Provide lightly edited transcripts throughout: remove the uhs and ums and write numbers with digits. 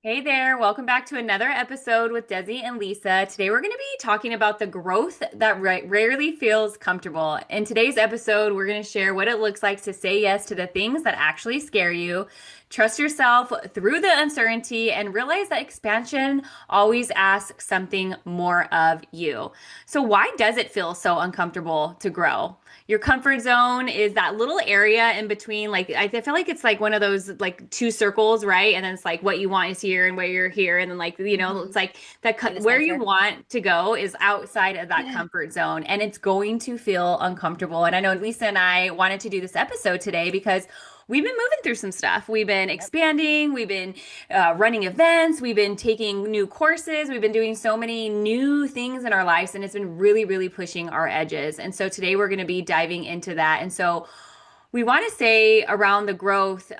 Hey there, welcome back to another episode with Desi and Lisa. Today we're going to be talking about the growth that rarely feels comfortable. In today's episode, we're going to share what it looks like to say yes to the things that actually scare you, trust yourself through the uncertainty, and realize that expansion always asks something more of you. So, why does it feel so uncomfortable to grow? Your comfort zone is that little area in between. Like, I feel like it's like one of those like two circles, right? And then it's like what you want is here and where you're here. And then, like, Hmm. it's like that In the where you center. want to go is outside of that comfort zone. And it's going to feel uncomfortable. And I know Lisa and I wanted to do this episode today because we've been moving through some stuff. We've been Yep. expanding, we've been running events, we've been taking new courses, we've been doing so many new things in our lives, and it's been really, really pushing our edges. And so today we're going to be diving into that. And so we want to say around the growth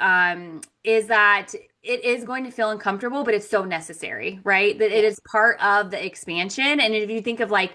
is that it is going to feel uncomfortable, but it's so necessary, right? That it Yeah. is part of the expansion. And if you think of like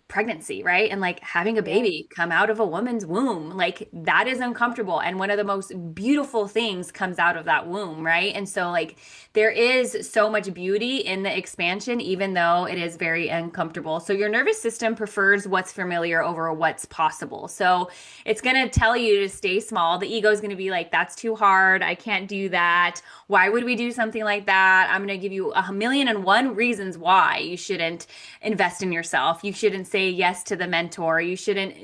pregnancy, right? And like having a Yeah. baby come out of a woman's womb, like that is uncomfortable. And one of the most beautiful things comes out of that womb, right? And so, like, there is so much beauty in the expansion, even though it is very uncomfortable. So, your nervous system prefers what's familiar over what's possible. So, it's going to tell you to stay small. The ego is going to be like, that's too hard. I can't do that. Why would we do something like that? I'm going to give you a million and one reasons why you shouldn't invest in yourself. You shouldn't say yes to the mentor. You shouldn't,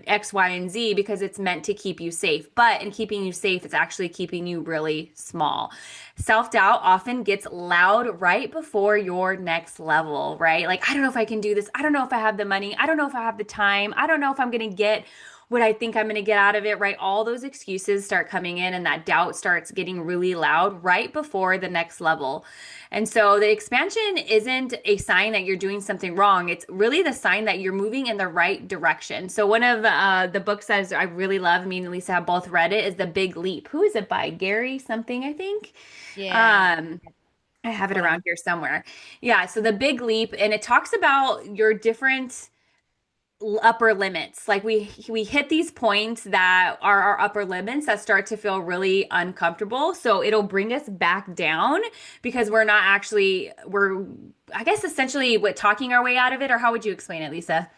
X, Y, and Z because it's meant to keep you safe. But in keeping you safe, it's actually keeping you really small. Self doubt often gets loud right before your next level, right? Like, I don't know if I can do this. I don't know if I have the money. I don't know if I have the time. I don't know if I'm going to get what I think I'm going to get out of it, right? All those excuses start coming in, and that doubt starts getting really loud right before the next level. And so the expansion isn't a sign that you're doing something wrong. It's really the sign that you're moving in the right direction. So one of the books that I really love, me and Lisa have both read it, is The Big Leap. Who is it by? Gary something, I think. Yeah. Um, I have it Hold around on. here somewhere. Yeah, so The Big Leap, and it talks about your different upper limits. Like we hit these points that are our upper limits that start to feel really uncomfortable. So it'll bring us back down because we're not actually we're I guess essentially what talking our way out of it, or how would you explain it, Lisa?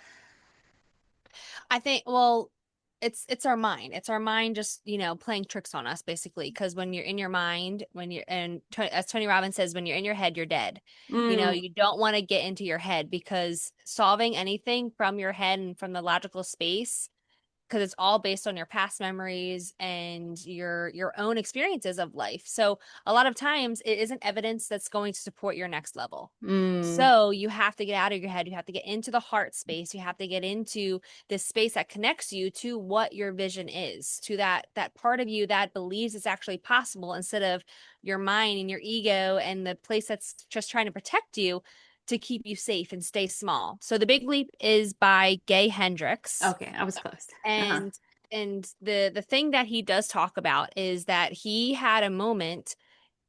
I think, well, it's our mind. It's our mind just, playing tricks on us basically. Because when you're in your mind, as Tony Robbins says, when you're in your head, you're dead. Mm, You don't want to get into your head because solving anything from your head and from the logical space, because it's all based on your past memories and your own experiences of life. So a lot of times it isn't evidence that's going to support your next level. mm, So you have to get out of your head. You have to get into the heart space. You have to get into this space that connects you to what your vision is, to that part of you that believes it's actually possible instead of your mind and your ego and the place that's just trying to protect you to keep you safe and stay small. So The Big Leap is by Gay Hendricks, okay, I was close. Uh-huh. and the thing that he does talk about is that he had a moment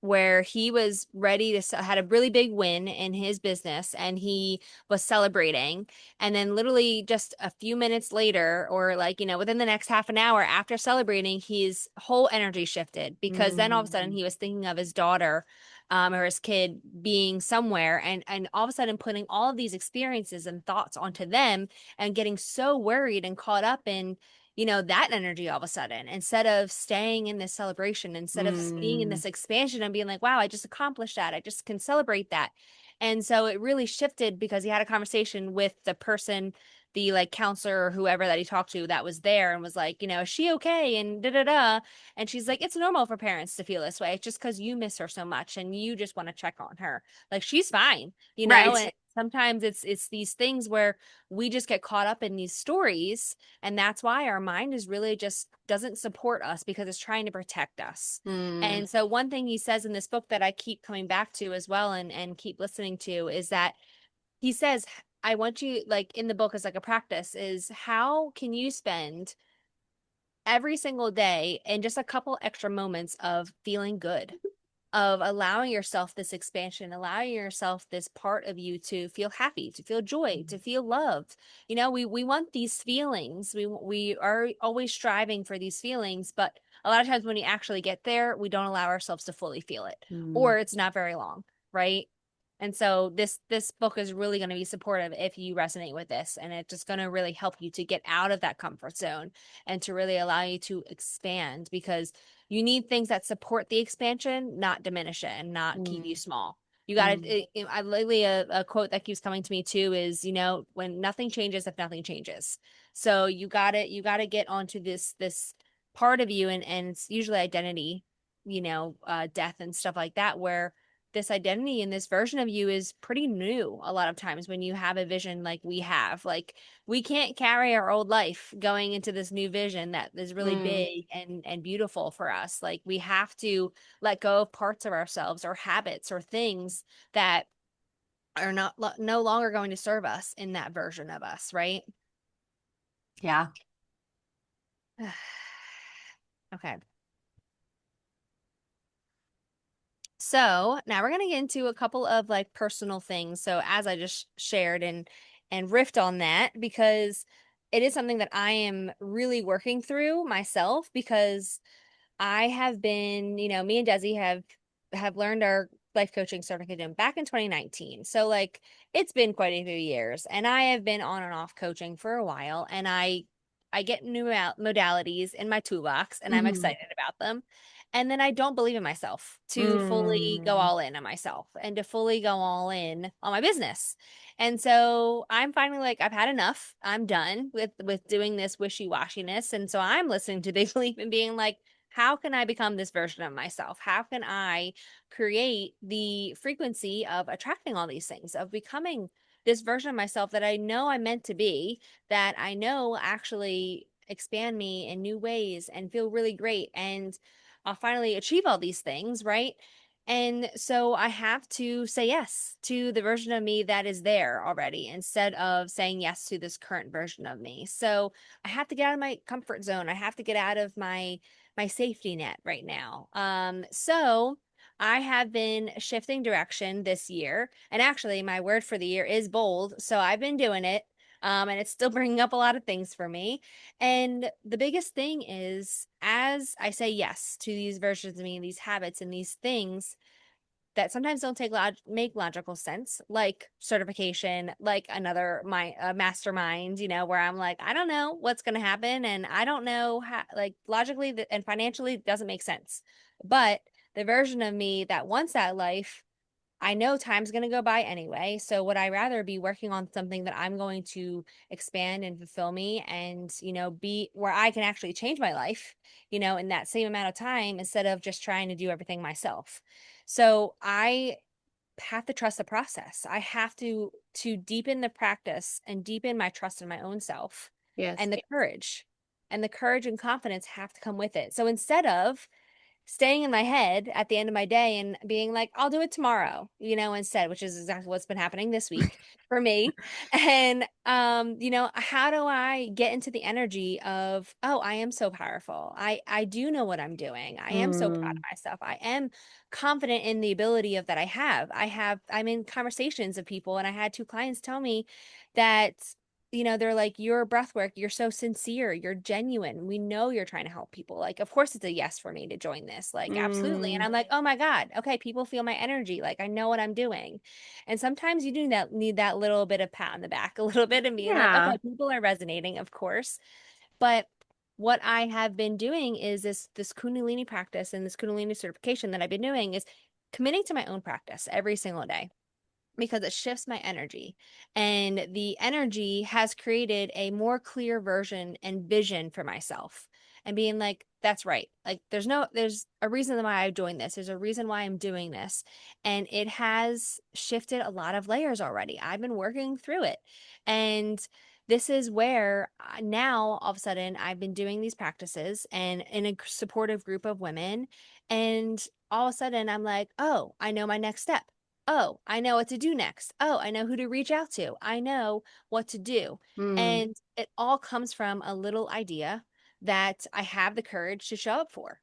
where he was ready to had a really big win in his business and he was celebrating, and then literally just a few minutes later, or like, within the next half an hour after celebrating, his whole energy shifted because then all of a sudden Mm, he was thinking of his daughter, or his kid being somewhere, and all of a sudden putting all of these experiences and thoughts onto them and getting so worried and caught up in that energy all of a sudden, instead of staying in this celebration, instead of being in mm, this expansion and being like, wow, I just accomplished that. I just can celebrate that. And so it really shifted because he had a conversation with the person, the like counselor or whoever that he talked to that was there, and was like, is she okay? And da da da. And she's like, it's normal for parents to feel this way. It's just because you miss her so much and you just want to check on her. Like, she's fine, right. and sometimes it's these things where we just get caught up in these stories, and that's why our mind is really just doesn't support us because it's trying to protect us. Mm, And so one thing he says in this book that I keep coming back to as well, and keep listening to, is that he says, I want you, like, in the book as like a practice, is how can you spend every single day and just a couple extra moments of feeling good, of allowing yourself this expansion, allowing yourself this part of you to feel happy, to feel joy, to feel loved. We want these feelings. We are always striving for these feelings, but a lot of times when you actually get there, we don't allow ourselves to fully feel it, Mm. or it's not very long, right? And so this book is really going to be supportive if you resonate with this, and it's just going to really help you to get out of that comfort zone and to really allow you to expand, because you need things that support the expansion, not diminish it and not keep you Mm. small. You got Mm. to, I lately a quote that keeps coming to me too is, when nothing changes if nothing changes. So you got to get onto this part of you, and it's usually identity, death and stuff like that, where this identity and this version of you is pretty new a lot of times when you have a vision like we have. Like, we can't carry our old life going into this new vision that is really Mm. big and beautiful for us. Like, we have to let go of parts of ourselves or habits or things that are no longer going to serve us in that version of us, right? Yeah. Okay. So now we're gonna get into a couple of like personal things. So as I just shared and riffed on that, because it is something that I am really working through myself, because I have been, me and Desi have learned our life coaching certificate back in 2019. So like, it's been quite a few years, and I have been on and off coaching for a while, and I get new modalities in my toolbox, and I'm Hmm. excited about them. And then I don't believe in myself to fully go Mm. all in on myself and to fully go all in on my business. And so I'm finally like, I've had enough. I'm done with doing this wishy-washiness. And so I'm listening to Big Leap and being like, how can I become this version of myself? How can I create the frequency of attracting all these things, of becoming this version of myself that I know I'm meant to be, that I know actually expand me in new ways and feel really great, and I'll finally achieve all these things, right? And so I have to say yes to the version of me that is there already, instead of saying yes to this current version of me. So I have to get out of my comfort zone. I have to get out of my safety net right now. So I have been shifting direction this year, and actually my word for the year is bold. So I've been doing it. And it's still bringing up a lot of things for me. And the biggest thing is, as I say yes to these versions of me, these habits, and these things that sometimes don't make logical sense, like certification, like another mastermind, where I'm like, I don't know what's going to happen, and I don't know how, like, logically and financially it doesn't make sense. But the version of me that wants that life, I know time's going to go by anyway. So would I rather be working on something that I'm going to expand and fulfill me, and, be where I can actually change my life, in that same amount of time, instead of just trying to do everything myself. So I have to trust the process. I have to deepen the practice and deepen my trust in my own self, Yes. and the courage. And the courage and confidence have to come with it. So instead of staying in my head at the end of my day and being like, I'll do it tomorrow, instead, which is exactly what's been happening this week for me. And, how do I get into the energy of, oh, I am so powerful. I do know what I'm doing. I am so proud of Mm. myself. I am confident in the ability of that I'm in conversations of people, and I had two clients tell me that, they're like, your breath work, you're so sincere, you're genuine. We know you're trying to help people. Like, of course it's a yes for me to join this. Like, absolutely. And Mm. I'm like, oh my God, okay, people feel my energy. Like, I know what I'm doing. And sometimes you do need that little bit of pat on the back, a little bit, and being like, Yeah. okay, people are resonating, of course. But what I have been doing is this Kundalini practice, and this Kundalini certification that I've been doing is committing to my own practice every single day, because it shifts my energy, and the energy has created a more clear version and vision for myself, and being like, that's right, like, there's a reason why I joined this, there's a reason why I'm doing this, and it has shifted a lot of layers already. I've been working through it, and this is where now all of a sudden I've been doing these practices and in a supportive group of women, and all of a sudden I'm like, oh, I know my next step. Oh, I know what to do next. Oh, I know who to reach out to. I know what to do. Mm. And it all comes from a little idea that I have the courage to show up for.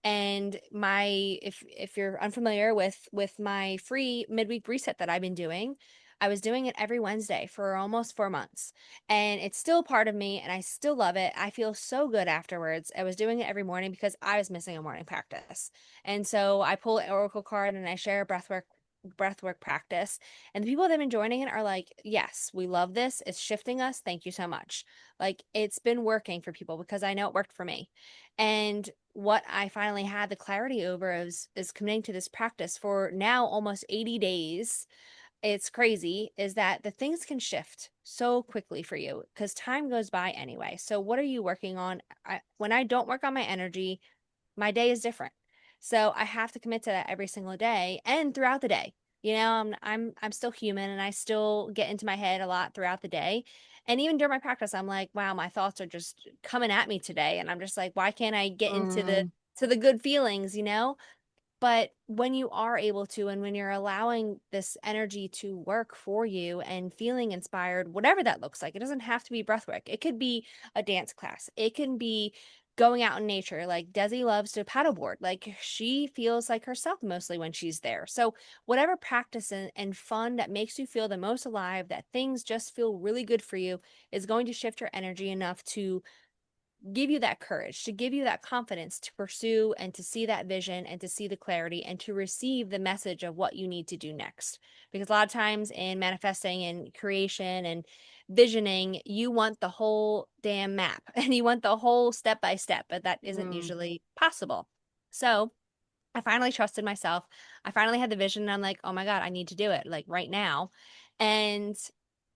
And if you're unfamiliar with my free midweek reset that I've been doing, I was doing it every Wednesday for almost 4 months, and it's still part of me, and I still love it. I feel so good afterwards. I was doing it every morning because I was missing a morning practice. And so I pull an oracle card and I share a breathwork practice, and the people that have been joining it are like, yes, we love this, it's shifting us, thank you so much. Like, it's been working for people because I know it worked for me. And what I finally had the clarity over is committing to this practice for now almost 80 days. It's crazy is that the things can shift so quickly for you because time goes by anyway. So what are you working on? When I don't work on my energy, my day is different. So I have to commit to that every single day and throughout the day. You know, I'm still human and I still get into my head a lot throughout the day. And even during my practice, I'm like, wow, my thoughts are just coming at me today. And I'm just like, why can't I get into the Mm, to the good feelings, you know? But when you are able to, and when you're allowing this energy to work for you and feeling inspired, whatever that looks like, it doesn't have to be breathwork. It could be a dance class. It can be going out in nature. Like Desi loves to paddleboard. Like she feels like herself mostly when she's there. So whatever practice and fun that makes you feel the most alive, that things just feel really good for you, is going to shift your energy enough to give you that courage, to give you that confidence to pursue and to see that vision and to see the clarity and to receive the message of what you need to do next. Because a lot of times in manifesting and creation and visioning, you want the whole damn map and you want the whole step by step, but that isn't mm. usually possible. So I finally trusted myself. I finally had the vision and I'm like, "Oh my God, I need to do it like right now." And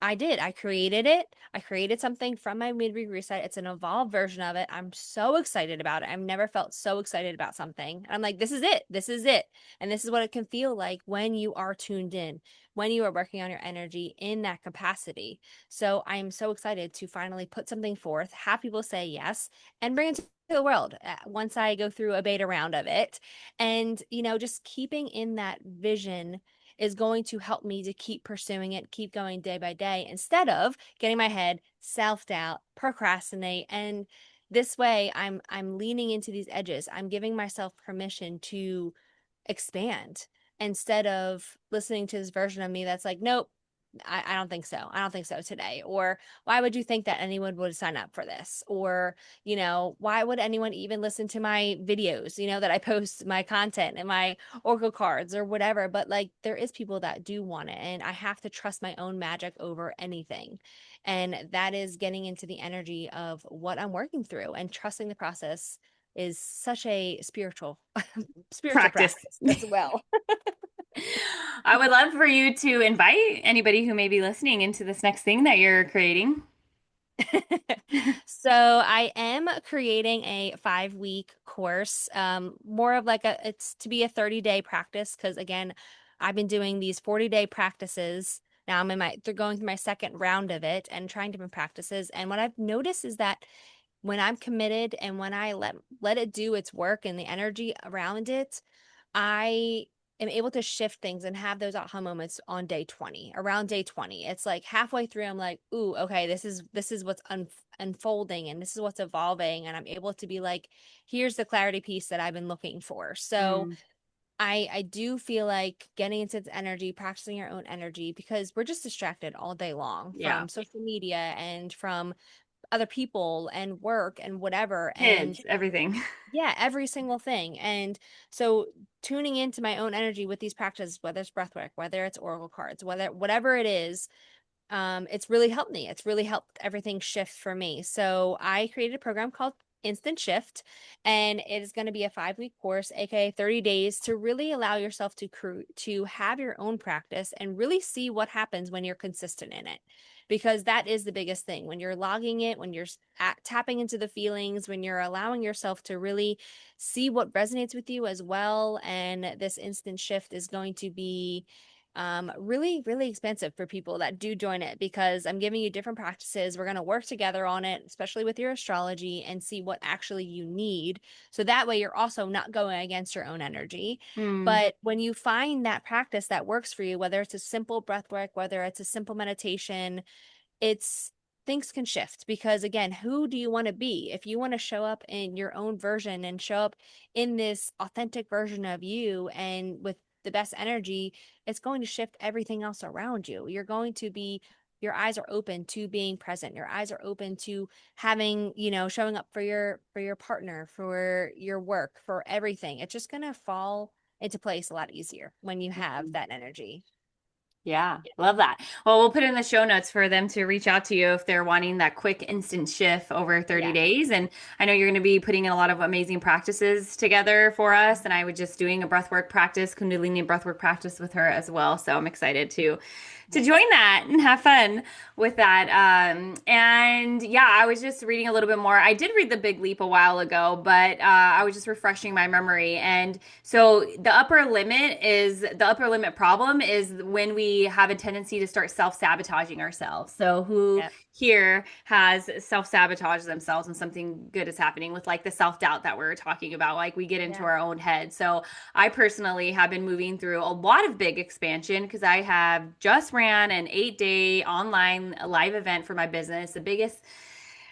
I did. I created it. I created something from my midweek reset. It's an evolved version of it. I'm so excited about it. I've never felt so excited about something. I'm like, this is it. This is it. And this is what it can feel like when you are tuned in, when you are working on your energy in that capacity. So I am so excited to finally put something forth, have people say yes, and bring it to the world once I go through a beta round of it. And, you know, just keeping in that vision is going to help me to keep pursuing it, keep going day by day instead of getting my head self-doubt, procrastinate. And this way I'm leaning into these edges. I'm giving myself permission to expand instead of listening to this version of me that's like, nope, I don't think so. I don't think so today. Or why would you think that anyone would sign up for this? Or, you know, why would anyone even listen to my videos, you know, that I post my content and my Oracle cards or whatever? But like, there is people that do want it. And I have to trust my own magic over anything. And that is getting into the energy of what I'm working through and trusting the process is such a spiritual Practice. practice as well. I would love for you to invite anybody who may be listening into this next thing that you're creating. So I am creating a 5-week course, more of like it's to be a 30-day practice. Cause again, I've been doing these 40-day practices. Now they're going through my second round of it and trying different practices. And what I've noticed is that when I'm committed and when I let it do its work and the energy around it, I am able to shift things and have those aha moments on day 20. Around day 20, it's like halfway through I'm like, "Ooh, okay, this is what's unfolding and this is what's evolving." And I'm able to be like, "Here's the clarity piece that I've been looking for." So, Mm, I do feel like getting into the energy, practicing your own energy because we're just distracted all day long yeah. from social media and from other people and work and whatever. And Kids, everything. yeah, every single thing. And so tuning into my own energy with these practices, whether it's breathwork, whether it's oracle cards, whatever it is, it's really helped me. It's really helped everything shift for me. So I created a program called Instant Shift, and it is going to be a 5-week course, aka 30 days, to really allow yourself to have your own practice and really see what happens when you're consistent in it. Because that is the biggest thing. When you're logging it, when you're tapping into the feelings, when you're allowing yourself to really see what resonates with you as well. And this instant shift is going to be really really expensive for people that do join it because I'm giving you different practices. We're going to work together on it, especially with your astrology, and see what actually you need, so that way you're also not going against your own energy. Mm, But when you find that practice that works for you, whether it's a simple breath work, whether it's a simple meditation, it's things can shift because again, who do you want to be? If you want to show up in your own version and show up in this authentic version of you and with the best energy, it's going to shift everything else around you. You're going to be, your eyes are open to being present. Your eyes are open to having, showing up for your partner, for your work, for everything. It's just going to fall into place a lot easier when you have that energy. Yeah, love that. Well, we'll put in the show notes for them to reach out to you if they're wanting that quick instant shift over 30 Yeah. days. And I know you're going to be putting in a lot of amazing practices together for us. And I was just doing a breathwork practice, Kundalini breathwork practice with her as well. So I'm excited to Nice. join that and have fun with that. And yeah, I was just reading a little bit more. I did read The Big Leap a while ago, but I was just refreshing my memory. And so the upper limit problem is when we have a tendency to start self-sabotaging ourselves. So who Yeah. here has self-sabotaged themselves and something good is happening with like the self-doubt that we're talking about, like we get into Yeah. our own head. So I personally have been moving through a lot of big expansion because I have just ran an 8-day online live event for my business, the biggest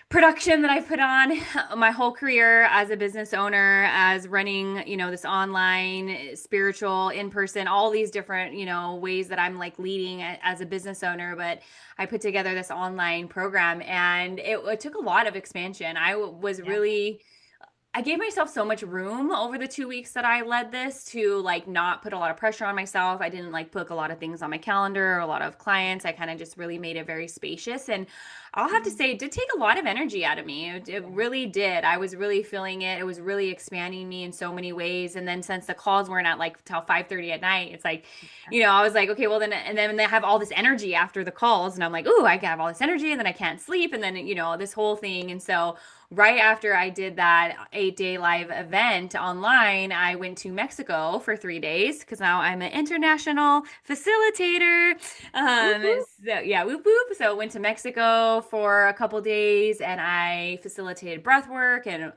production that I've put on my whole career as a business owner, as running, this online, spiritual, in person, all these different, ways that I'm like leading as a business owner. But I put together this online program and it took a lot of expansion. Was Yeah. really I gave myself so much room over the 2 weeks that I led this to like not put a lot of pressure on myself. I didn't like book a lot of things on my calendar or a lot of clients. I kind of just really made it very spacious. And I'll have to Mhm. say, it did take a lot of energy out of me. It Yeah. really did. I was really feeling it. It was really expanding me in so many ways. And then since the calls weren't at like till 5:30 at night, it's like, I was like, okay, well then, and then they have all this energy after the calls. And I'm like, ooh, I have all this energy and then I can't sleep. And then, this whole thing. And so, right after I did that 8-day live event online, I went to Mexico for 3 days because now I'm an international facilitator. Whoop, whoop. So yeah, whoop whoop. So I went to Mexico for a couple days and I facilitated breath work and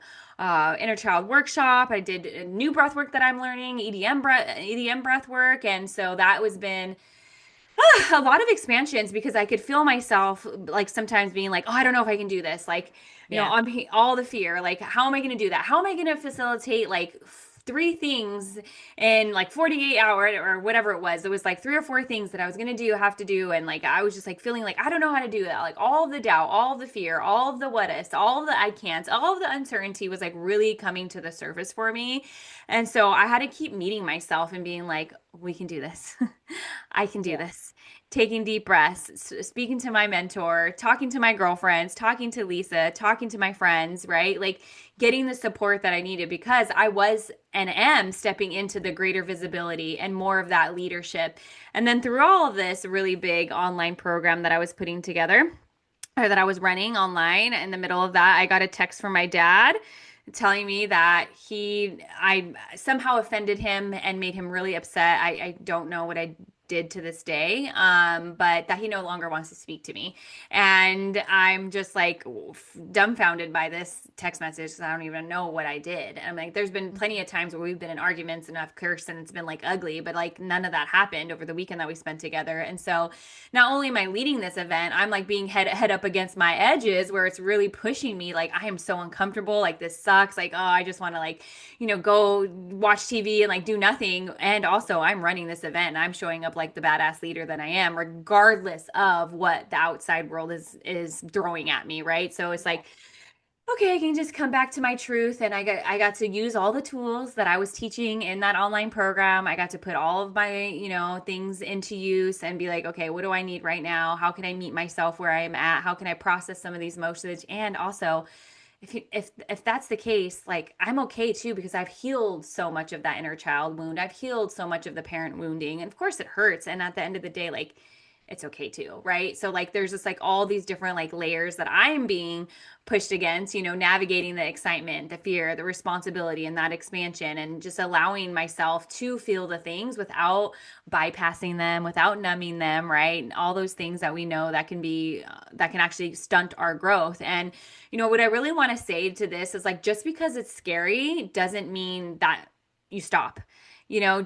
inner child workshop. I did a new breath work that I'm learning, EDM breath work, and so that was been a lot of expansions because I could feel myself like sometimes being like, oh, I don't know if I can do this. Like, Yeah. on all the fear. Like, how am I going to do that? How am I going to facilitate like three things in like 48 hours or whatever it was? It was like three or four things that I was going to do, have to do. And like, I was just like feeling like, I don't know how to do that. Like, all of the doubt, all of the fear, all of the what ifs, all of the I can'ts, all of the uncertainty was like really coming to the surface for me. And so I had to keep meeting myself and being like, we can do this. I can do Yeah. this. Taking deep breaths, speaking to my mentor, talking to my girlfriends, talking to Lisa, talking to my friends, right? Like getting the support that I needed because I was and am stepping into the greater visibility and more of that leadership. And then through all of this really big online program that I was putting together, or that I was running online, in the middle of that, I got a text from my dad telling me that I somehow offended him and made him really upset. I don't know what I did to this day, but that he no longer wants to speak to me. And I'm just like dumbfounded by this text message because I don't even know what I did. And I'm like, there's been plenty of times where we've been in arguments and I've cursed and it's been like ugly, but like none of that happened over the weekend that we spent together. And so not only am I leading this event, I'm like being head up against my edges where it's really pushing me. Like I am so uncomfortable. Like this sucks. Like, oh, I just want to like, go watch TV and like do nothing. And also I'm running this event and I'm showing up like the badass leader that I am, regardless of what the outside world is throwing at me. Right. So it's like, okay, I can just come back to my truth. And I got to use all the tools that I was teaching in that online program. I got to put all of my, things into use and be like, okay, what do I need right now? How can I meet myself where I am at? How can I process some of these emotions? And also, if that's the case, like I'm okay too because I've healed so much of that inner child wound. I've healed so much of the parent wounding. And of course it hurts. And at the end of the day, like it's okay too, right? So like there's just like all these different like layers that I'm being pushed against, navigating the excitement, the fear, the responsibility, and that expansion, and just allowing myself to feel the things without bypassing them, without numbing them, right? And all those things that we know that can be, that can actually stunt our growth. And, what I really want to say to this is like, just because it's scary doesn't mean that you stop.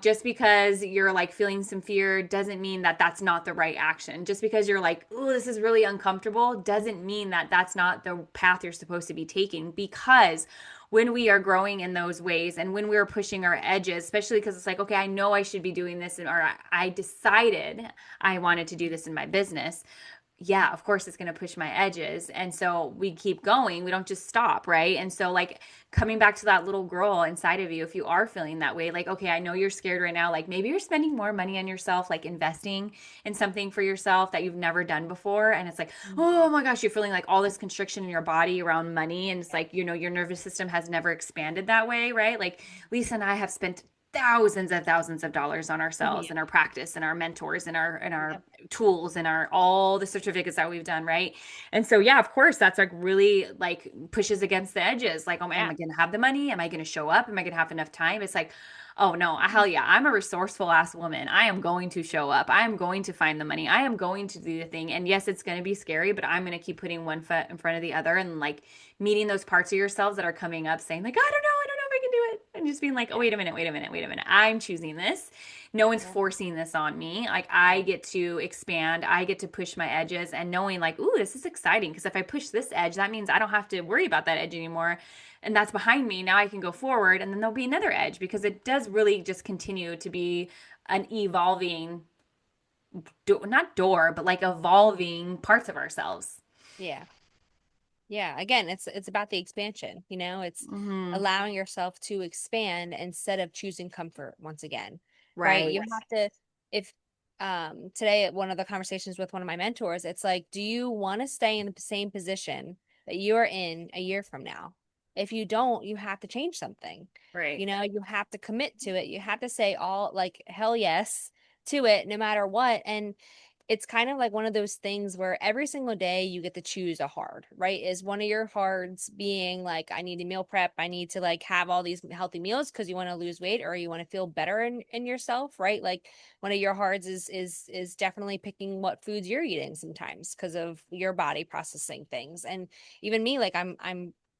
Just because you're like feeling some fear doesn't mean that that's not the right action. Just because you're like, oh, this is really uncomfortable doesn't mean that that's not the path you're supposed to be taking. Because when we are growing in those ways and when we're pushing our edges, especially because it's like, okay, I know I should be doing this, and or I decided I wanted to do this in my business, yeah, of course it's going to push my edges. And so we keep going. We don't just stop, right? And so, like, coming back to that little girl inside of you, if you are feeling that way, like, okay, I know you're scared right now. Like, maybe you're spending more money on yourself, like investing in something for yourself that you've never done before. And it's like, oh Mhm. my gosh, you're feeling like all this constriction in your body around money. And it's Yeah. like, your nervous system has never expanded that way, right? Like, Lisa and I have spent thousands of dollars on ourselves Yeah. and our practice and our mentors and our Yep. tools and our all the certificates that we've done, right? And so yeah, of course that's like really like pushes against the edges, like, oh, am Yeah. I gonna have the money, am I gonna show up, am I gonna have enough time? It's like, oh no, hell yeah, I'm a resourceful ass woman. I am going to show up, I am going to find the money, I am going to do the thing. And yes, it's going to be scary, but I'm going to keep putting one foot in front of the other, and like meeting those parts of yourselves that are coming up saying like, I don't know if I can do it, and just being like, oh, Yeah. wait a minute, I'm choosing this. No one's Yeah. forcing this on me. Like, I Right. get to expand, I get to push my edges, and knowing like, ooh, this is exciting because if I push this edge, that means I don't have to worry about that edge anymore. And that's behind me. Now I can go forward, and then there'll be another edge, because it does really just continue to be an evolving not door, but like evolving parts of ourselves. Yeah. Yeah, again, it's about the expansion, it's Mm-hmm. allowing yourself to expand instead of choosing comfort once again. Right? Right. You have to if today at one of the conversations with one of my mentors, it's like, do you want to stay in the same position that you are in a year from now? If you don't, you have to change something. Right. You have to commit to it. You have to say all like hell yes to it no matter what. And it's kind of like one of those things where every single day you get to choose a hard, right? Is one of your hards being like, I need to meal prep, I need to like have all these healthy meals because you want to lose weight or you want to feel better in yourself, right? Like one of your hards is definitely picking what foods you're eating sometimes because of your body processing things. And even me, like I'm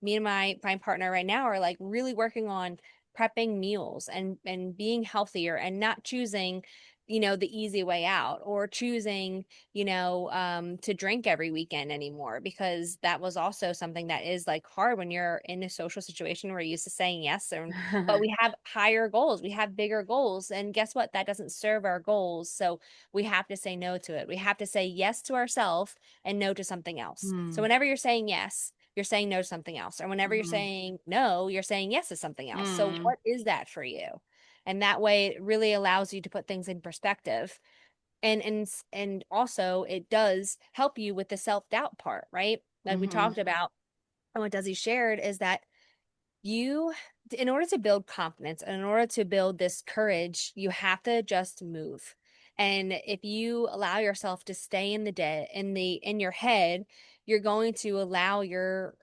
me and my partner right now are like really working on prepping meals and being healthier and not choosing the easy way out or choosing, to drink every weekend anymore because that was also something that is like hard when you're in a social situation where you're used to saying yes. But we have higher goals, we have bigger goals. And guess what? That doesn't serve our goals. So we have to say no to it. We have to say yes to ourselves and no to something else. So Hmm. whenever you're saying yes, you're saying no to something else. Or whenever you're Hmm. saying no, you're saying yes to something else. So Hmm. what is that for you? And that way it really allows you to put things in perspective and also it does help you with the self-doubt part, right? Like we Hmm. talked about and what Desi shared is that you in order to build confidence and in order to build this courage, you have to just move. And if you allow yourself to stay in the day in your head, you're going to allow your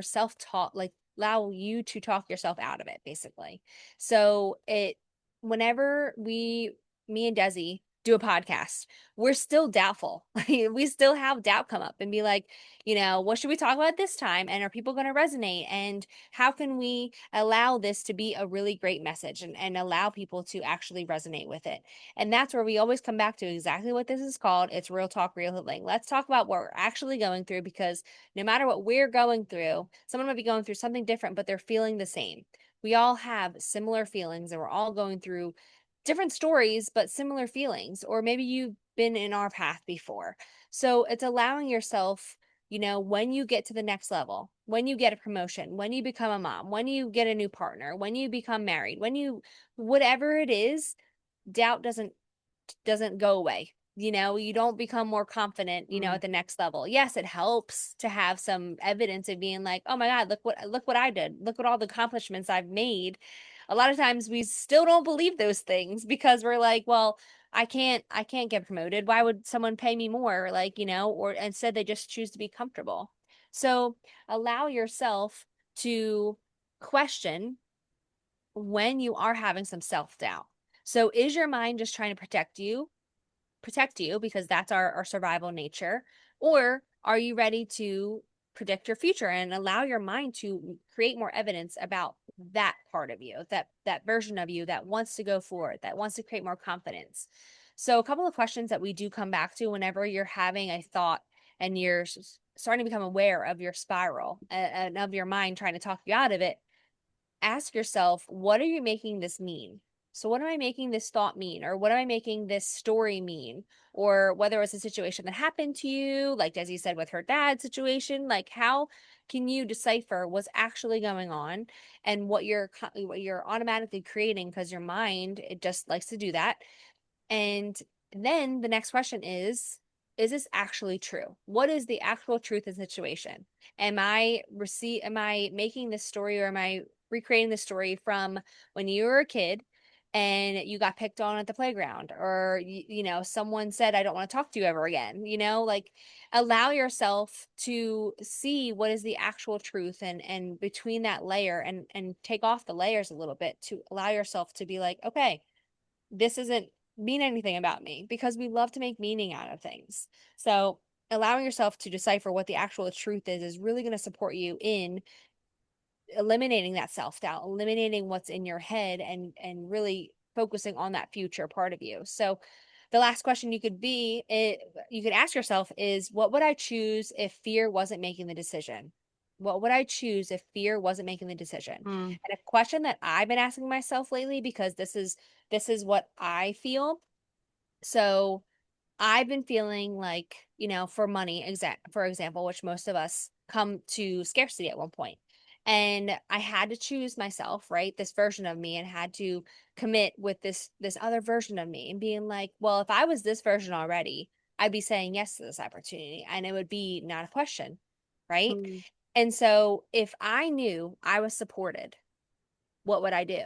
self-talk, like allow you to talk yourself out of it, basically. So it whenever me and Desi do a podcast, we're still doubtful. We still have doubt come up and be like, what should we talk about this time? And are people going to resonate? And how can we allow this to be a really great message and allow people to actually resonate with it? And that's where we always come back to exactly what this is called. It's real talk, real healing. Let's talk about what we're actually going through because no matter what we're going through, someone might be going through something different, but they're feeling the same. We all have similar feelings and we're all going through different stories, but similar feelings. Or maybe you've been in our path before. So it's allowing yourself, when you get to the next level, when you get a promotion, when you become a mom, when you get a new partner, when you become married, whatever it is, doubt doesn't go away. You don't become more confident, Hmm. at the next level. Yes, it helps to have some evidence of being like, oh my God, look what I did. Look at all the accomplishments I've made. A lot of times we still don't believe those things because we're like, well, I can't get promoted. Why would someone pay me more? Like, or instead they just choose to be comfortable. So allow yourself to question when you are having some self-doubt. So is your mind just trying to protect you because that's our survival nature? Or are you ready to predict your future and allow your mind to create more evidence about that part of you, that version of you that wants to go forward, that wants to create more confidence? So a couple of questions that we do come back to whenever you're having a thought and you're starting to become aware of your spiral and of your mind trying to talk you out of it, ask yourself, what are you making this mean? So, what am I making this thought mean? Or what am I making this story mean? Or whether it's a situation that happened to you, like as you said with her dad's situation, like how can you decipher what's actually going on and what you're automatically creating because your mind it just likes to do that. And then the next question is this actually true? What is the actual truth of the situation? Am I making this story or am I recreating the story from when you were a kid and you got picked on at the playground or someone said I don't want to talk to you ever again, like allow yourself to see what is the actual truth and between that layer and take off the layers a little bit to allow yourself to be like, okay, this isn't mean anything about me because we love to make meaning out of things. So allowing yourself to decipher what the actual truth is really going to support you in eliminating that self-doubt, eliminating what's in your head and really focusing on that future part of you. So the last question you could ask yourself is what would I choose if fear wasn't making the decision? What would I choose if fear wasn't making the decision? Mm. And a question that I've been asking myself lately because this is what I feel. So I've been feeling like, for money, for example, which most of us come to scarcity at one point. And I had to choose myself, right? This version of me and had to commit with this other version of me and being like, well, if I was this version already, I'd be saying yes to this opportunity and it would be not a question, right? Mm. And so if I knew I was supported, what would I do?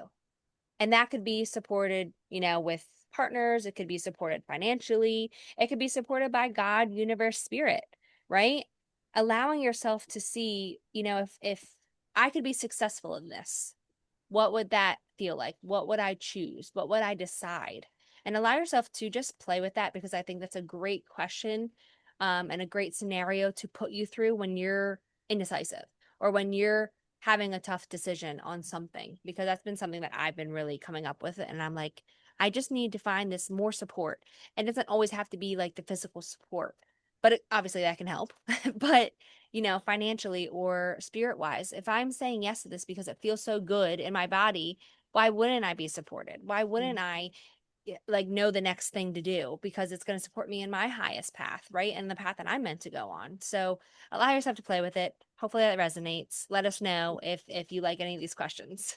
And that could be supported, with partners. It could be supported financially. It could be supported by God, universe, spirit, right? Allowing yourself to see, if I could be successful in this, what would that feel like? What would I choose? What would I decide? And allow yourself to just play with that because I think that's a great question and a great scenario to put you through when you're indecisive or when you're having a tough decision on something, because that's been something that I've been really coming up with. And I'm like, I just need to find this more support. And it doesn't always have to be like the physical support, but obviously that can help. But financially or spirit wise, if I'm saying yes to this because it feels so good in my body, why wouldn't I be supported? Why wouldn't I like know the next thing to do because it's going to support me in my highest path, right? And the path that I'm meant to go on. So allow yourself to play with it. Hopefully that resonates. Let us know if you like any of these questions.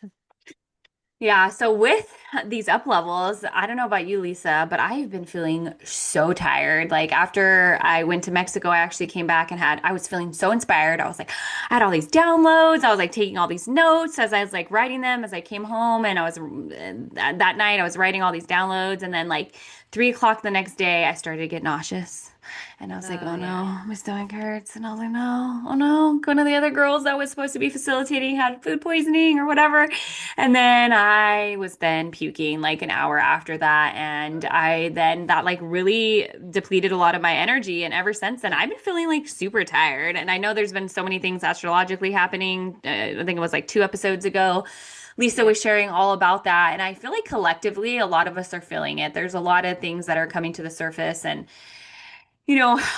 Yeah, so with these up levels, I don't know about you, Lisa, but I've been feeling so tired. Like after I went to Mexico, I actually came back and I was feeling so inspired. I was like, I had all these downloads. I was like taking all these notes as I was like writing them as I came home. And that night I was writing all these downloads. And then like 3 o'clock the next day, I started to get nauseous. And I was like, Oh oh yeah. no, my stomach hurts. And I was like, no, oh no. One of the other girls that was supposed to be facilitating had food poisoning or whatever. And then I was then puking like an hour after that. And that like really depleted a lot of my energy. And ever since then, I've been feeling like super tired. And I know there's been so many things astrologically happening. I think it was like 2 episodes ago. Lisa Yeah. was sharing all about that. And I feel like collectively, a lot of us are feeling it. There's a lot of things that are coming to the surface. And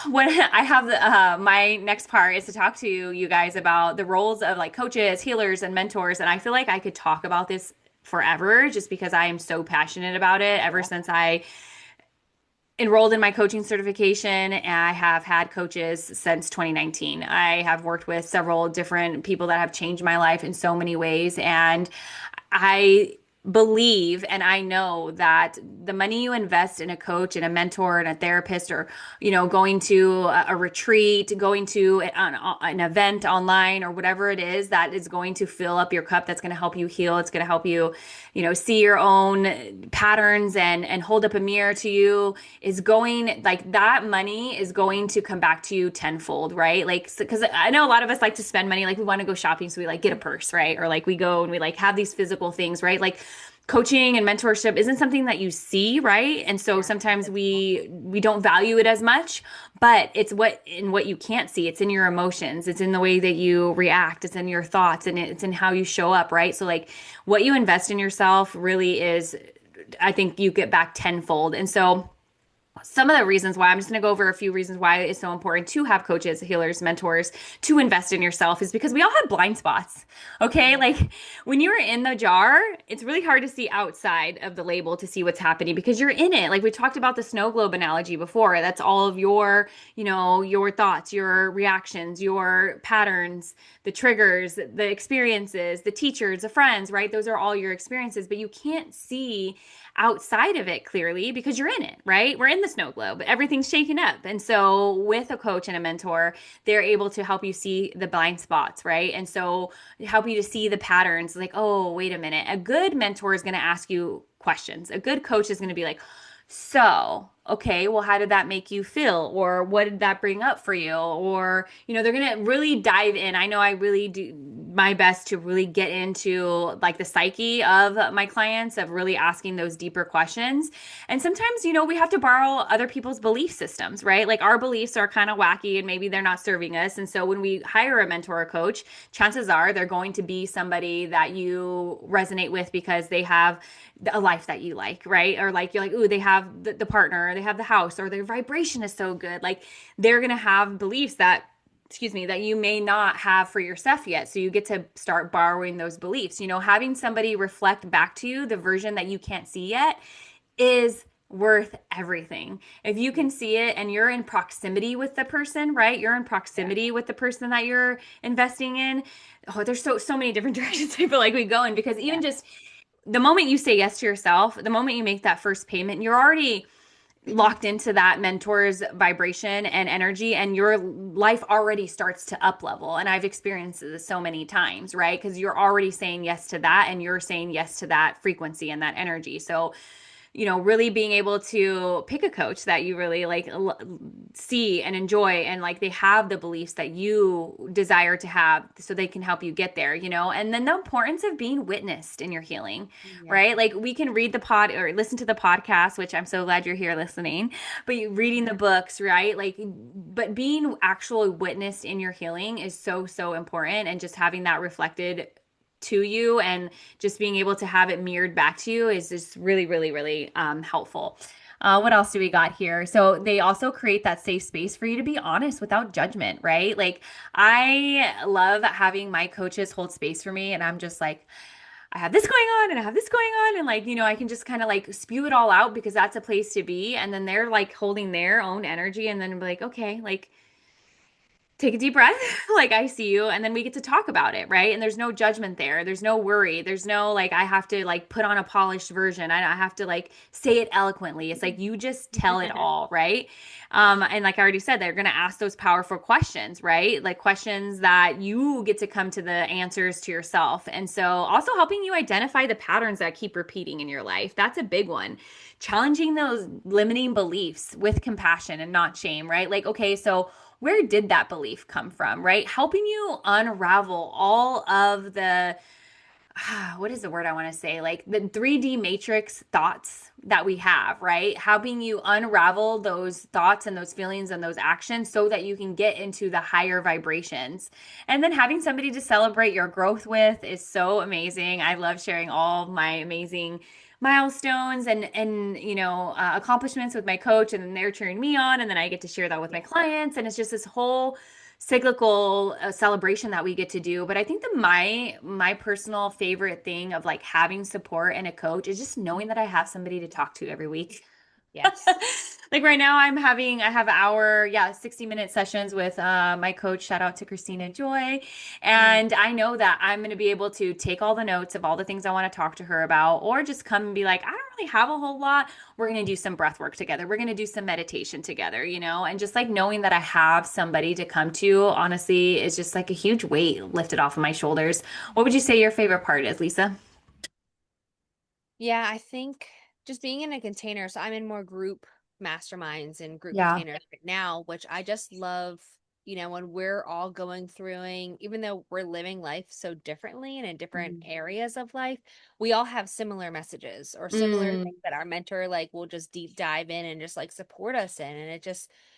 when I have my next part is to talk to you guys about the roles of like coaches, healers, and mentors. And I feel like I could talk about this forever just because I am so passionate about it ever Yeah. since I enrolled in my coaching certification. And I have had coaches since 2019. I have worked with several different people that have changed my life in so many ways. And I believe and I know that the money you invest in a coach and a mentor and a therapist, or going to a retreat, going to an event online or whatever it is that is going to fill up your cup, that's going to help you heal, it's going to help you see your own patterns and hold up a mirror to you, is going, like, that money is going to come back to you tenfold, right? Like, because I know a lot of us like to spend money, like we want to go shopping, so we like get a purse, right? Or like we go and we like have these physical things, right? Like coaching and mentorship isn't something that you see, right? And so Yeah. sometimes Physical. we don't value it as much, but it's what you can't see. It's in your emotions, it's in the way that you react, it's in your thoughts, and it's in how you show up, right? So like what you invest in yourself really is, I think you get back tenfold. And so some of the reasons why I'm just going to go over a few reasons why it's so important to have coaches, healers, mentors, to invest in yourself is because we all have blind spots. Okay. Yeah. Like when you're in the jar, it's really hard to see outside of the label to see what's happening because you're in it. Like we talked about the snow globe analogy before. That's all of your, your thoughts, your reactions, your patterns, the triggers, the experiences, the teachers, the friends, right? Those are all your experiences, but you can't see outside of it clearly because you're in it, right? We're in the snow globe. Everything's shaken up. And so with a coach and a mentor, they're able to help you see the blind spots, right? And so help you to see the patterns like, oh, wait a minute. A good mentor is going to ask you questions. A good coach is going to be like, so, okay, well, how did that make you feel? Or what did that bring up for you? Or, they're going to really dive in. I know I really do my best to really get into like the psyche of my clients, of really asking those deeper questions. And sometimes, we have to borrow other people's belief systems, right? Like our beliefs are kind of wacky and maybe they're not serving us. And so when we hire a mentor or coach, chances are they're going to be somebody that you resonate with because they have a life that you like, right? Or like you're like, ooh, they have the partner, or they have the house, or their vibration is so good. Like they're gonna have beliefs that, excuse me, that you may not have for yourself yet. So you get to start borrowing those beliefs. Having somebody reflect back to you the version that you can't see yet is worth everything. If you Yeah. can see it and you're in proximity with the person, right? You're in Yeah. proximity with the person that you're investing in. Oh, there's so many different directions I feel like we go in because even Yeah. just the moment you say yes to yourself, the moment you make that first payment, you're already locked into that mentor's vibration and energy, and your life already starts to up level. And I've experienced this so many times, right? Because you're already saying yes to that, and you're saying yes to that frequency and that energy. So really being able to pick a coach that you really like see and enjoy, and like they have the beliefs that you desire to have so they can help you get there, and then the importance of being witnessed in your healing, Yeah. right? Like we can read the pod or listen to the podcast, which I'm so glad you're here listening, but you reading the books, right? Like, but being actually witnessed in your healing is so important, and just having that reflected to you and just being able to have it mirrored back to you is just really helpful. What else do we got here? So they also create that safe space for you to be honest without judgment, right? Like I love having my coaches hold space for me, and I'm just like, I have this going on and I have this going on, and like, I can just kind of like spew it all out because that's a place to be. And then they're like holding their own energy, and then be like, okay, like take a deep breath, like I see you, and then we get to talk about it, right? And there's no judgment there. There's no worry. There's no like I have to like put on a polished version. I have to like say it eloquently. It's like you just tell it all, right? And like I already said, they're gonna ask those powerful questions, right? Like questions that you get to come to the answers to yourself. And so also helping you identify the patterns that keep repeating in your life. That's a big one. Challenging those limiting beliefs with compassion and not shame, right? Like, okay, so where did that belief come from, right? Helping you unravel all of the, what is the word I want to say? Like the 3D matrix thoughts that we have, right? Helping you unravel those thoughts and those feelings and those actions so that you can get into the higher vibrations. And then having somebody to celebrate your growth with is so amazing. I love sharing all my amazing milestones and accomplishments with my coach, and then they're cheering me on, and then I get to share that with my Yeah. clients, and it's just this whole cyclical celebration that we get to do. But I think that my personal favorite thing of like having support and a coach is just knowing that I have somebody to talk to every week. Yes. Like right now I have hour, 60-minute sessions with my coach. Shout out to Christina Joy. Mm. And I know that I'm going to be able to take all the notes of all the things I want to talk to her about, or just come and be like, I don't really have a whole lot. We're going to do some breath work together. We're going to do some meditation together, and just like knowing that I have somebody to come to, honestly, is just like a huge weight lifted off of my shoulders. What would you say your favorite part is, Lisa? Yeah, I think just being in a container. So I'm in more group masterminds and group Yeah. containers right now, which I just love, when we're all going through, even though we're living life so differently and in different Mm. areas of life, we all have similar messages or similar Mm. things that our mentor like will just deep dive in and just like support us in. And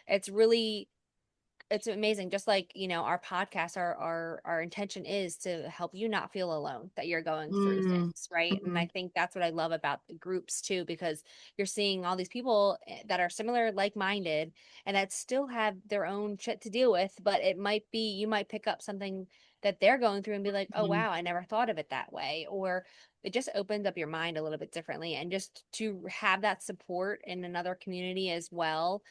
it's really it's amazing. Just like, our podcast, our intention is to help you not feel alone, that you're going through Mm, things, right? And I mhm, think that's what I love about the groups too, because you're seeing all these people that are similar, like-minded, and that still have their own shit to deal with, but it might be, you might pick up something that they're going through and be like, oh mhm, wow, I never thought of it that way. Or it just opens up your mind a little bit differently. And just to have that support in another community as well,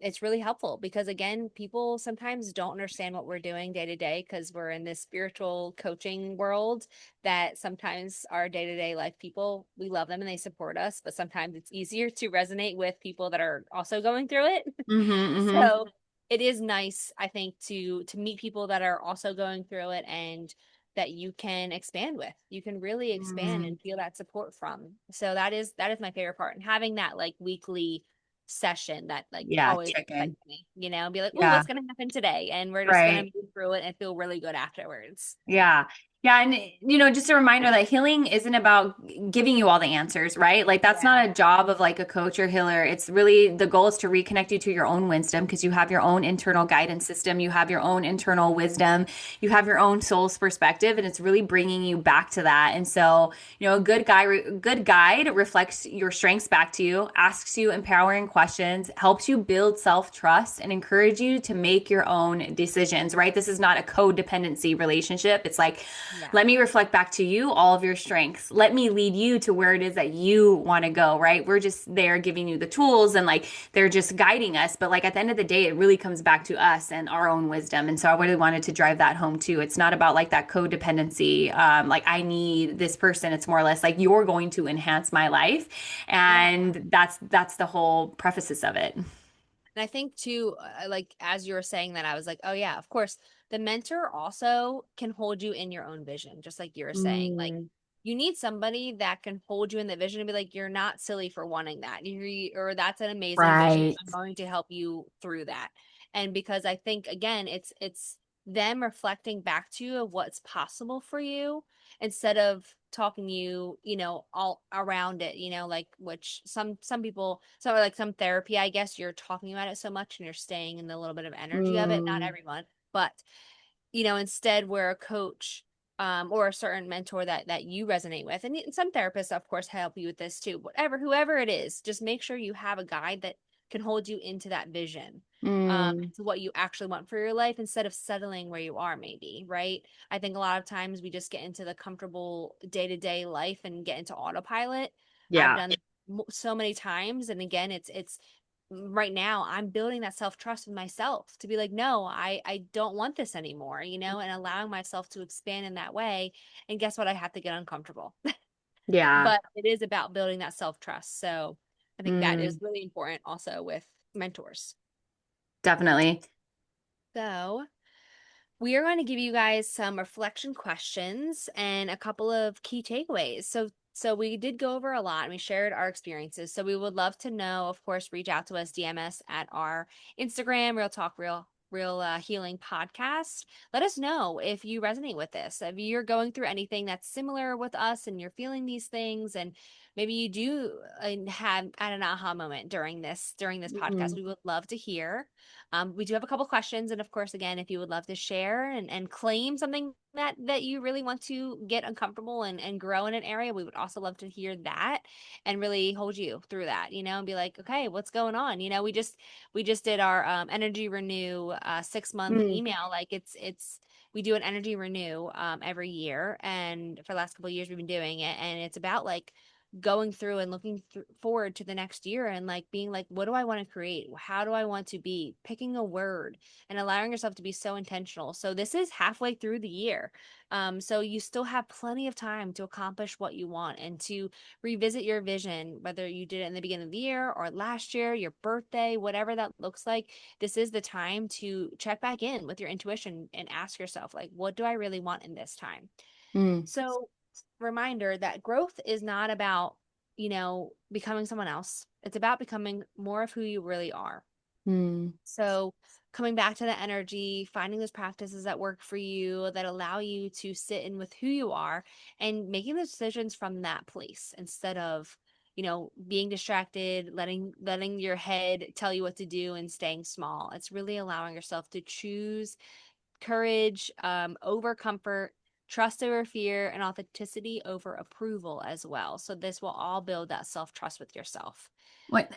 it's really helpful, because again, people sometimes don't understand what we're doing day to day, because we're in this spiritual coaching world, that sometimes our day-to-day life people, we love them and they support us, but sometimes it's easier to resonate with people that are also going through it. mhm, mhm, So it is nice, I think, to meet people that are also going through it, and that you can expand with. You can really expand mm. and feel that support from. So that is my favorite part. And having that like weekly session that like Yeah, always check in. excites me, and be like, oh, Yeah, what's gonna happen today? And we're just gonna right. move through it and feel really good afterwards. Yeah. Yeah. And, just a reminder that healing isn't about giving you all the answers, right? Like, that's Yeah. not a job of like a coach or healer. It's really the goal is to reconnect you to your own wisdom because you have your own internal guidance system. You have your own internal wisdom. You have your own soul's perspective. And it's really bringing you back to that. And so, a good guide reflects your strengths back to you, asks you empowering questions, helps you build self-trust, and encourage you to make your own decisions, right? This is not a codependency relationship. It's like, Yeah. let me reflect back to you all of your strengths. Let me lead you to where it is that you want to go, right? We're just there giving you the tools and like they're just guiding us. But like at the end of the day, it really comes back to us and our own wisdom. And so I really wanted to drive that home too. It's not about like that codependency, like I need this person. It's more or less like you're going to enhance my life. Yeah. And that's the whole prefaces of it. And I think too, like as you were saying that, I was like, oh yeah, of course, the mentor also can hold you in your own vision, just like you were saying. Like Mm, you need somebody that can hold you in the vision and be like, you're not silly for wanting that. Or that's an amazing vision. right. I'm going to help you through that. And because I think again, it's them reflecting back to you of what's possible for you, instead of talking you, all around it, like, which some people, so like some therapy, I guess you're talking about it so much and you're staying in the little bit of energy of it. Not Mm, everyone, but instead where a coach, or a certain mentor that you resonate with, and some therapists of course help you with this too, whoever it is, just make sure you have a guide that can hold you into that vision, mm, to what you actually want for your life, instead of settling where you are, maybe, right? I think a lot of times we just get into the comfortable day-to-day life and get into autopilot. I've yeah. done so many times, and again, it's right now I'm building that self-trust with myself to be like, no, I don't want this anymore, and allowing myself to expand in that way. And guess what? I have to get uncomfortable. Yeah. But it is about building that self-trust. So I think that is Mm, really important also with mentors. definitely. So we are going to give you guys some reflection questions and a couple of key takeaways. So we did go over a lot and we shared our experiences. So we would love to know, of course, reach out to us, DM us at our Instagram, Real Talk Real Healing Podcast. Let us know if you resonate with this. If you're going through anything that's similar with us and you're feeling these things, and maybe you do have at an aha moment during this podcast, Mm, we would love to hear. We do have a couple questions, and of course, again, if you would love to share and claim something that you really want to get uncomfortable and grow in an area, we would also love to hear that and really hold you through that, and be like, okay, what's going on? We just did our energy renew 6 month mm, email. Like it's we do an energy renew every year, and for the last couple of years we've been doing it, and it's about like going through and looking forward to the next year, and like being like, what do I want to create? How do I want to be? Picking a word and allowing yourself to be so intentional. So this is halfway through the year. So you still have plenty of time to accomplish what you want and to revisit your vision, whether you did it in the beginning of the year or last year, your birthday, whatever that looks like. This is the time to check back in with your intuition and ask yourself, like, what do I really want in this time? mm, So, reminder that growth is not about, becoming someone else. It's about becoming more of who you really are. mm, So, coming back to the energy, finding those practices that work for you, that allow you to sit in with who you are, and making the decisions from that place instead of, being distracted, letting your head tell you what to do and staying small. It's really allowing yourself to choose courage over comfort, trust over fear, and authenticity over approval as well. So this will all build that self-trust with yourself. What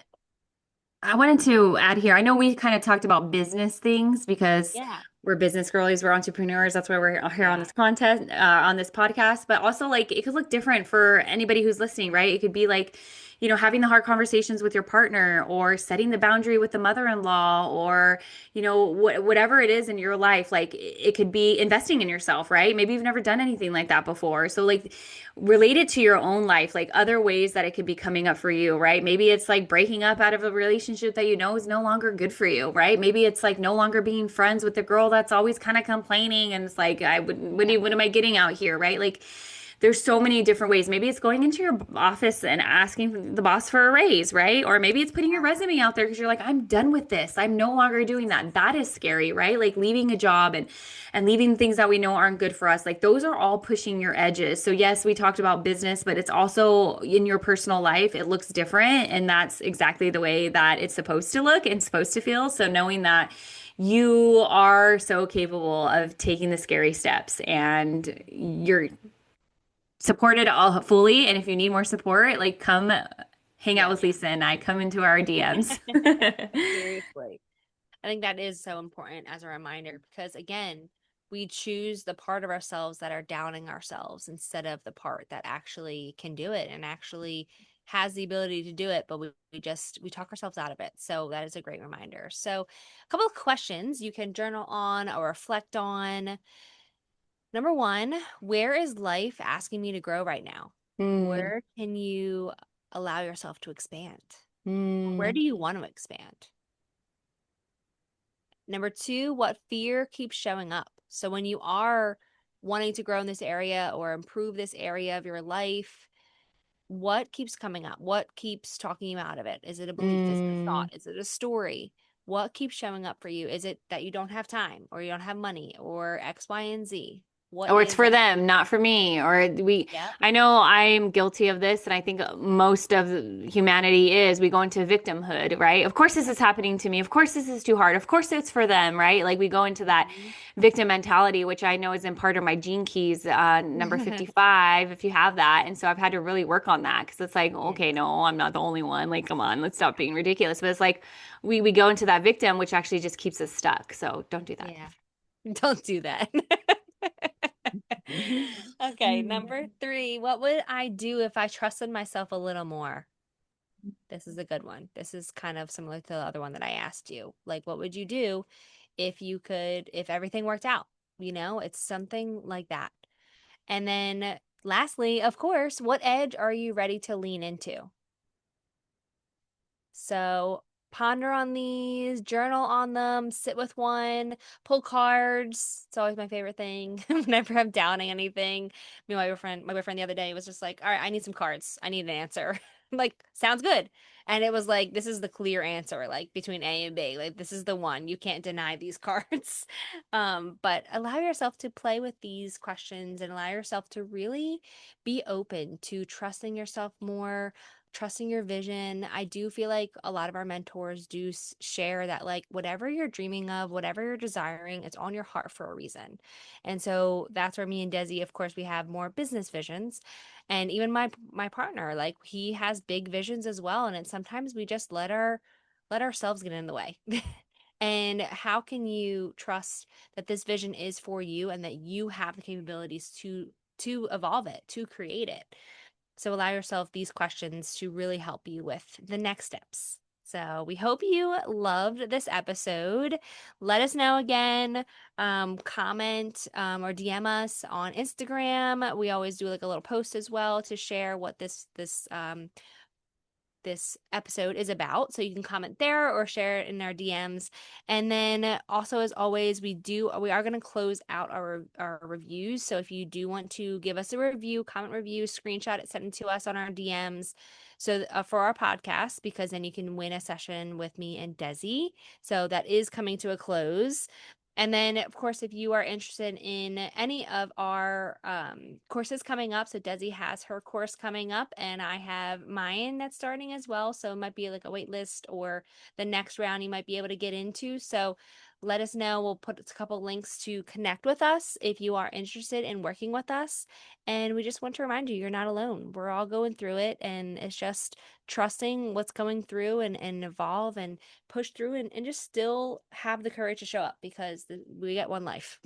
I wanted to add here, I know we kind of talked about business things because Yeah. we're business girlies, we're entrepreneurs. That's why we're here on Yeah. this content, on this podcast. But also, like, it could look different for anybody who's listening, right? It could be like, having the hard conversations with your partner, or setting the boundary with the mother-in-law, or whatever it is in your life. Like, it could be investing in yourself, right? Maybe you've never done anything like that before. So, like, relate it to your own life, like other ways that it could be coming up for you, right? Maybe it's like breaking up out of a relationship that you know is no longer good for you, right? Maybe it's like no longer being friends with the girl that's always kind of complaining, and it's like, Yeah. what am I getting out here, right? Like, there's so many different ways. Maybe it's going into your office and asking the boss for a raise, right? Or maybe it's putting your resume out there because you're like, I'm done with this. I'm no longer doing that. That is scary, right? Like leaving a job and leaving things that we know aren't good for us. Like those are all pushing your edges. So yes, we talked about business, but it's also in your personal life. It looks different, and that's exactly the way that it's supposed to look and supposed to feel. So knowing that you are so capable of taking the scary steps, and you're supported all fully. And if you need more support, like come hang out with Yes. Lisa and I, come into our DMs. Seriously. I think that is so important as a reminder because, again, we choose the part of ourselves that are downing ourselves instead of the part that actually can do it and actually has the ability to do it, but we talk ourselves out of it. So that is a great reminder. So, a couple of questions you can journal on or reflect on. Number one, where is life asking me to grow right now? Mm, Where can you allow yourself to expand? Where mm, do you want to expand? Number two, what fear keeps showing up? So when you are wanting to grow in this area or improve this area of your life, what keeps coming up? What keeps talking you out of it? Is it a belief? Is it a mm. thought? Is it a story? What keeps showing up for you? Is it that you don't have time or you don't have money or X, Y, and Z? What Or it's is for that? them, not for me. Yep. I know I'm guilty of this, and I think most of humanity is, we go into victimhood, right? Of course, this Yep. is happening to me. Of course, this is too hard. Of course, it's for them, right? Like we go into that Mhm. victim mentality, which I know is in part of my gene keys, number 55, if you have that. And so I've had to really work on that because it's like, Yeah. okay, no, I'm not the only one. Like, come on, let's stop being ridiculous. But it's like we go into that victim, which actually just keeps us stuck. So don't do that. Yeah. Don't do that. Okay, number three, what would I do if I trusted myself a little more? This is a good one. This is kind of similar to the other one that I asked you. Like, what would you do if everything worked out? It's something like that. And then lastly, of course, what edge are you ready to lean into? So ponder on these, journal on them, sit with one, pull cards. It's always my favorite thing whenever I'm downing anything. My boyfriend the other day was just like, all right, I need some cards. I need an answer. Like, sounds good. And it was like, this is the clear answer, like between A and B. Like, this is the one. You can't deny these cards. But allow yourself to play with these questions and allow yourself to really be open to trusting yourself more, trusting your vision. I do feel like a lot of our mentors do share that, like, whatever you're dreaming of, whatever you're desiring, it's on your heart for a reason. And so that's where me and Desi, of course, we have more business visions. And even my partner, like, he has big visions as well. And sometimes we just let ourselves get in the way. And how can you trust that this vision is for you and that you have the capabilities to evolve it, to create it? So allow yourself these questions to really help you with the next steps. So we hope you loved this episode. Let us know again, comment or DM us on Instagram. We always do like a little post as well to share what this episode is about. So you can comment there or share it in our DMs. And then also, as always, we are going to close out our reviews. So if you do want to give us a review, comment review, screenshot it, send it to us on our DMs. So for our podcast, because then you can win a session with me and Desi. So that is coming to a close. And then, of course, if you are interested in any of our courses coming up, so Desi has her course coming up, and I have mine that's starting as well. So it might be like a wait list or the next round you might be able to get into. So let us know. We'll put a couple links to connect with us if you are interested in working with us. And we just want to remind you, you're not alone. We're all going through it, and it's just trusting what's going through and evolve and push through and just still have the courage to show up because we get one life.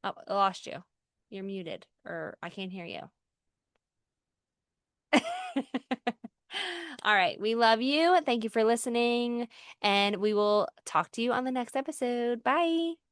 Oh, I lost you. You're muted, or I can't hear you. All right. We love you. Thank you for listening, and we will talk to you on the next episode. Bye.